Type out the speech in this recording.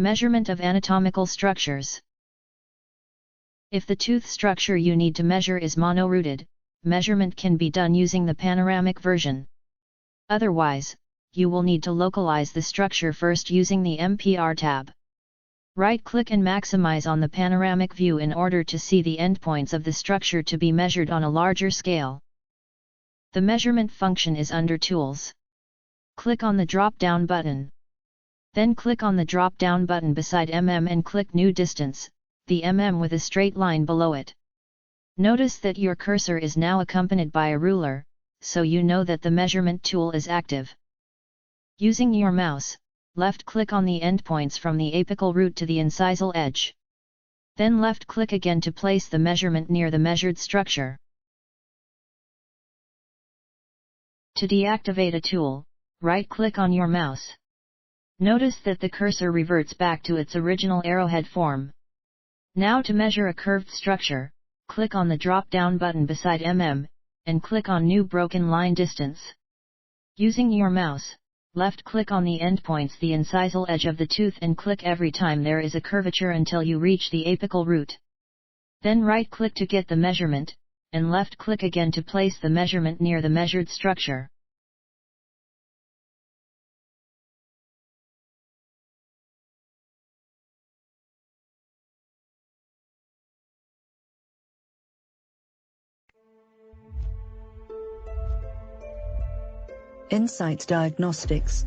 Measurement of anatomical structures. If the tooth structure you need to measure is mono-rooted, measurement can be done using the panoramic version. Otherwise, you will need to localize the structure first using the MPR tab. Right-click and maximize on the panoramic view in order to see the endpoints of the structure to be measured on a larger scale. The measurement function is under Tools. Click on the drop-down button. Then click on the drop-down button beside mm and click New Distance, the mm with a straight line below it. Notice that your cursor is now accompanied by a ruler, so you know that the measurement tool is active. Using your mouse, left-click on the endpoints from the apical root to the incisal edge. Then left-click again to place the measurement near the measured structure. To deactivate a tool, right-click on your mouse. Notice that the cursor reverts back to its original arrowhead form. Now to measure a curved structure, click on the drop-down button beside mm, and click on New Broken Line Distance. Using your mouse, left-click on the endpoints the incisal edge of the tooth and click every time there is a curvature until you reach the apical root. Then right-click to get the measurement, and left-click again to place the measurement near the measured structure. Insight Diagnostics.